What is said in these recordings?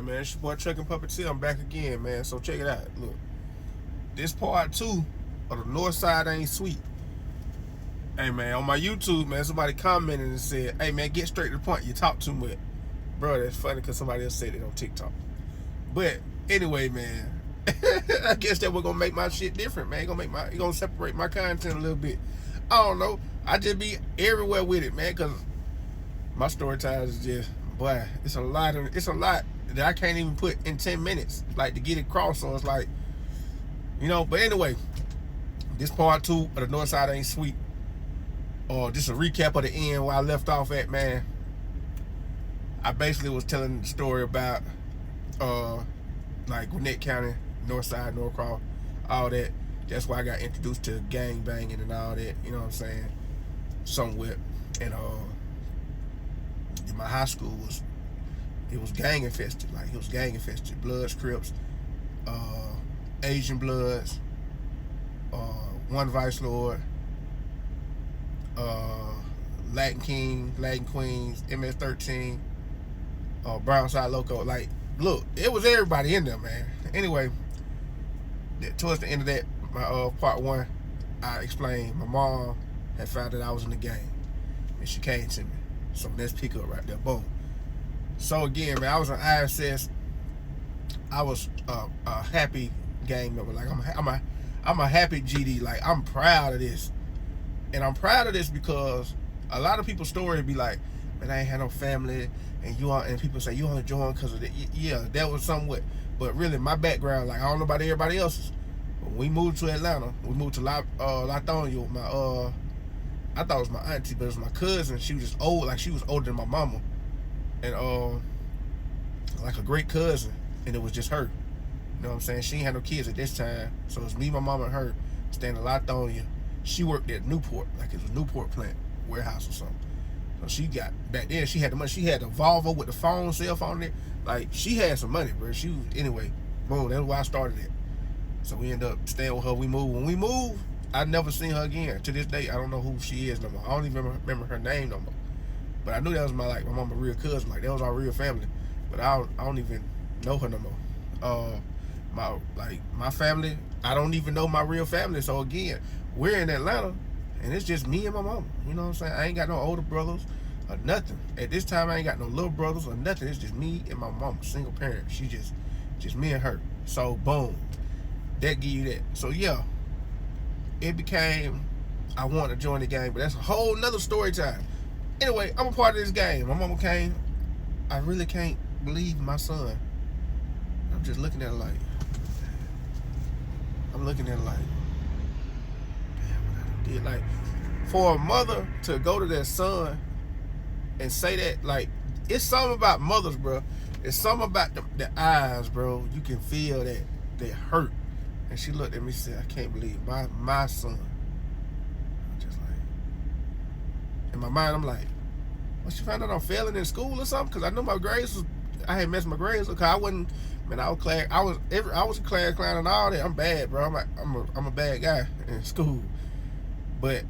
Alright, man, it's your boy Truckin' Puppeteer. I'm back again, man. So check it out. Look, this part 2 of the North Side Ain't Sweet. Hey, man, on my YouTube, man, somebody commented and said, hey, man, get straight to the point. You talk too much. Bro, that's funny because somebody else said it on TikTok. But anyway, man, I guess that we're going to make my shit different, man. It's gonna separate my content a little bit. I don't know. I just be everywhere with it, man, because my story time is just, boy, it's a lot that I can't even put in 10 minutes, like, to get it across. So it's like, but anyway, this part 2 of the North Side Ain't Sweet, or just a recap of the end where I left off at, man. I basically was telling the story about like Gwinnett County, North Side, North Cross, all that. That's why I got introduced to gang banging and all that, you know what I'm saying? Somewhat. And my high school was gang infested. Like, it was gang infested. Bloods, Crips, Asian Bloods, one Vice Lord, Latin King, Latin Queens, MS-13, Brownside Loco. Like, look, it was everybody in there, man. Anyway, towards the end of that, my part 1, I explained my mom had found that I was in the gang, and she came to me. So let's pick up right there. Boom. So again, man, I was on ISS. I was a happy gang member. Like, I'm a happy GD. Like, I'm proud of this, and I'm proud of this because a lot of people's stories be like, man, I ain't had no family, and people say you only joined because of that. Yeah, that was somewhat, but really my background, like, I don't know about everybody else's. When we moved to Atlanta, we moved to Latonia. I thought it was my auntie, but it was my cousin. She was just old, like, she was older than my mama, and like a great cousin, and it was just her. You know what I'm saying? She ain't had no kids at this time, so it was me, my mama, and her staying in Latonia. She worked at Newport, like it was a Newport plant warehouse or something. So she got, back then she had the money. She had the Volvo with the cell phone in it. Like, she had some money, bro. Anyway, boom, that's why I started it. So we ended up staying with her. We moved. When we moved, I never seen her again. To this day, I don't know who she is no more. I don't even remember her name no more. But I knew that was my mama real cousin. Like, that was our real family. But I don't even know her no more. My family, I don't even know my real family. So again, we're in Atlanta, and it's just me and my mama. You know what I'm saying? I ain't got no older brothers or nothing. At this time, I ain't got no little brothers or nothing. It's just me and my mama, single parent. She just me and her. So boom, that give you that. So yeah, it became, I wanted to join the gang, but that's a whole nother story time. Anyway, I'm a part of this gang. My mama came. I really can't believe my son. I'm just looking at it like, damn, what I did. Like, for a mother to go to their son and say that, like, it's something about mothers, bro. It's something about the eyes, bro. You can feel that they hurt. And she looked at me and said, I can't believe my son. I'm just like, in my mind, I'm like, well, she found out I'm failing in school or something? Because I know my grades was, I had messed my grades up. Cause I wasn't, man, I was a class clown and all that. I'm bad, bro. I'm a bad guy in school. But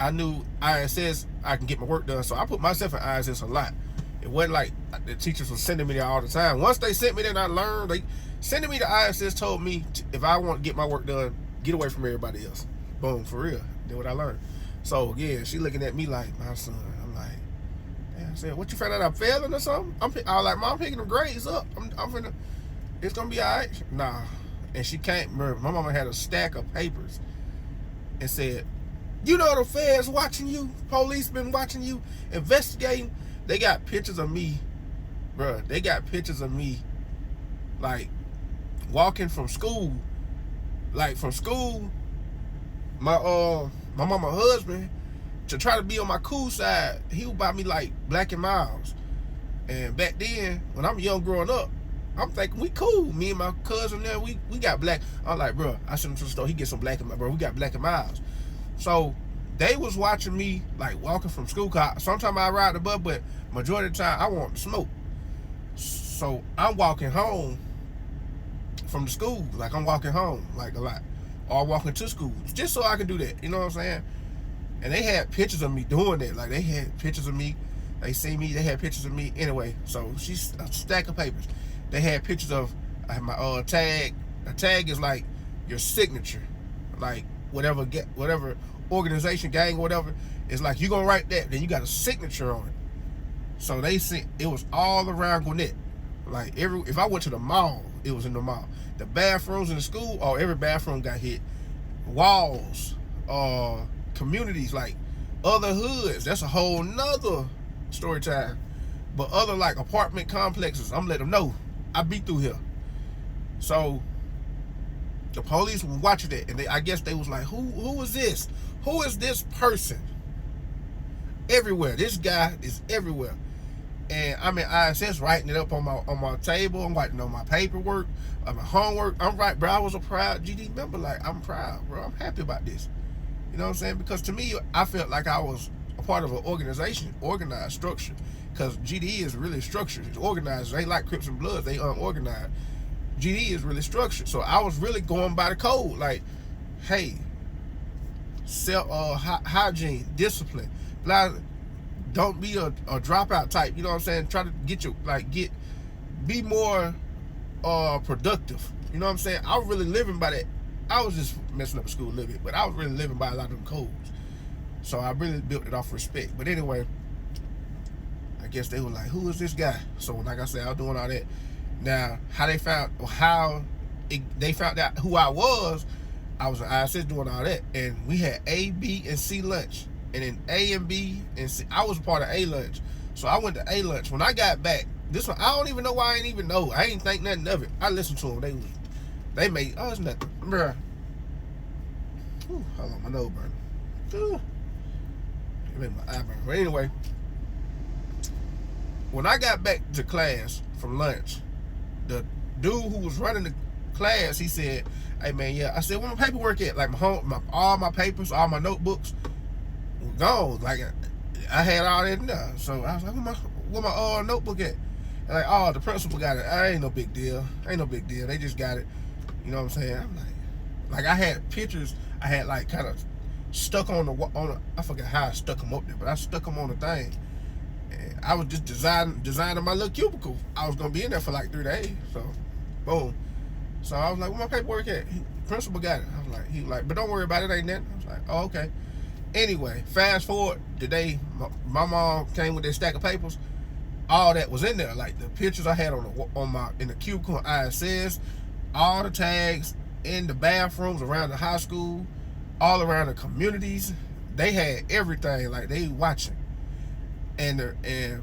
I knew ISS, I can get my work done. So I put myself in ISS a lot. It wasn't like the teachers were sending me there all the time. Once they sent me there and I learned, they sending me to ISS told me, if I want to get my work done, get away from everybody else. Boom, for real. Then what I learned. So yeah, she looking at me like, my son. I'm like, damn. I said, what, you found out I'm failing or something? I was like, Mom, I'm picking the grades up. I'm finna, it's gonna be all right. Nah. And she can't remember. My mama had a stack of papers and said, you know the feds watching you, police been watching you, investigating. They got pictures of me, bro. They got pictures of me, like, walking from school. Like, from school, my mama husband, to try to be on my cool side, he would buy me, like, Black and Miles. And back then, when I'm young growing up, I'm thinking, we cool. Me and my cousin there, we got Black. I'm like, bro, I sent him to the store. He get some Black and Miles, bro. We got Black and Miles. So they was watching me, like, walking from school. Sometimes I ride the bus, but majority of the time I want to smoke. So I'm walking home from the school. Like, I'm walking home, like, a lot. Or walking to school, just so I can do that. You know what I'm saying? And they had pictures of me doing that. Like, they had pictures of me. They see me. They had pictures of me. Anyway, so she's a stack of papers. they had pictures of my tag. A tag is like your signature, like whatever organization, gang, whatever. It's like you gonna write that, then you got a signature on it. So they sent, it was all around Gwinnett. Like if I went to the mall, it was in the mall. The bathrooms in the school, every bathroom got hit. Walls, communities, like other hoods. That's a whole nother story time. But other like apartment complexes, I'm letting them know I be through here. So the police were watching it, and I guess they was like, who is this? Who is this person? Everywhere. This guy is everywhere. And I'm in ISS writing it up on my table. I'm writing on my paperwork, my homework. I'm right, bro. I was a proud GD member. Like, I'm proud, bro. I'm happy about this. You know what I'm saying? Because to me, I felt like I was a part of an organization, organized, structure. Because GD is really structured. It's organized. They like Crips and Bloods. They unorganized. GD is really structured. So I was really going by the code. Like, hey, hygiene, discipline. Don't be a dropout type. You know what I'm saying? Try to be more productive. You know what I'm saying? I was really living by that. I was just messing up the school a little bit, but I was really living by a lot of them codes. So I really built it off respect. But anyway, I guess they were like, who is this guy? So like I said, I was doing all that. Now, they found out who I was in ISS doing all that. And we had A, B, and C lunch. And then A and B and C, I was a part of A lunch. So I went to A lunch. When I got back, this one, I don't even know why. I ain't even know. I ain't think nothing of it. I listened to them. They made, it's nothing. Bruh. Ooh, hold on, my nose burning. Ooh. It made my eye burn. But anyway, when I got back to class from lunch, the dude who was running the class, he said, hey man, yeah. I said, where my paperwork at? Like all my papers, all my notebooks were gone. Like I had all that in there. So I was like, where my notebook at? And like, the principal got it. Ain't no big deal. Ain't no big deal. They just got it. You know what I'm saying? I'm like I had pictures. I had like kind of stuck on the I forgot how I stuck them up there, but I stuck them on the thing. And I was just designing my little cubicle. I was gonna be in there for like 3 days. So, boom. So I was like, where my paperwork at? Principal got it. I was like, he was like, but don't worry about it. Ain't nothing. I was like, oh, okay. Anyway, fast forward the day my mom came with that stack of papers. All that was in there, like the pictures I had in the cubicle ISS, all the tags in the bathrooms around the high school, all around the communities. They had everything, like they watching. And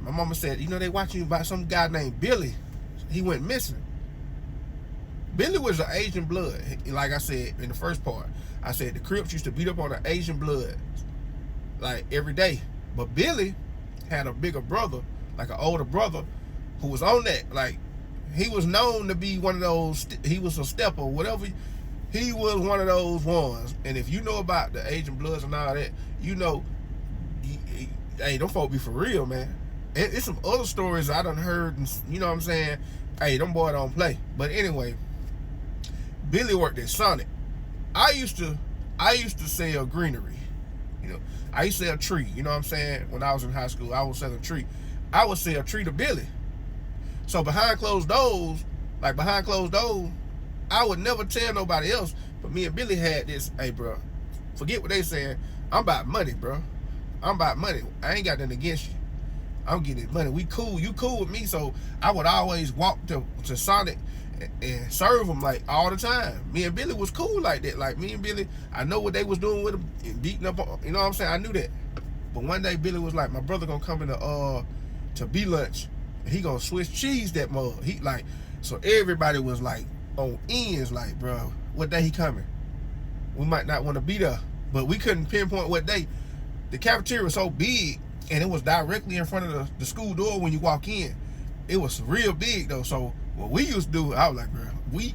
my mama said, they watching you about some guy named Billy. He went missing. Billy was an Asian blood. Like I said in the first part, I said the Crips used to beat up on the Asian blood like every day. But Billy had a bigger brother, like an older brother, who was on that. Like, he was known to be one of those, he was a stepper, whatever. He was one of those ones. And if you know about the Asian bloods and all that, hey, them folk be for real, man. It's some other stories I done heard, and you know what I'm saying? Hey, them boy don't play. But anyway, Billy worked at Sonic. I used to sell greenery. I used to sell a tree. You know what I'm saying? When I was in high school, I was selling a tree. I would sell a tree to Billy. So behind closed doors, I would never tell nobody else. But me and Billy had this, hey, bro, forget what they saying. I'm about money, bro. I'm about money. I ain't got nothing against you. I'm getting money. We cool. You cool with me. So I would always walk to Sonic and serve them like all the time. Me and Billy was cool like that. Like me and Billy, I know what they was doing with him and beating up on, you know what I'm saying? I knew that. But one day Billy was like, my brother gonna come into to B lunch. He gonna Swiss cheese that mug. He like, so everybody was like on ends, like, bro, what day he coming? We might not want to be there, but we couldn't pinpoint what day. The cafeteria was so big, and it was directly in front of the school door when you walk in. It was real big though. So what we used to do, I was like, bro, we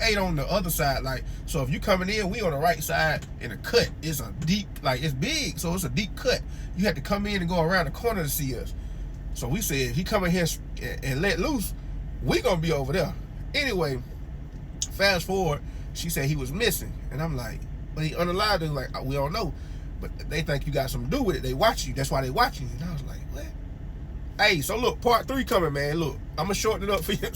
ate on the other side. Like, so if you coming in, we on the right side in a cut. It's a deep, like it's big, so it's a deep cut. You had to come in and go around the corner to see us. So we said, if he come in here and let loose, we gonna be over there. Anyway, fast forward, she said he was missing. And I'm like, but he unalive. They're like, we don't know. But they think you got something to do with it. They watch you. That's why they watching you. And I was like, what? Hey, so look, part 3 coming, man. Look, I'm gonna shorten it up for you.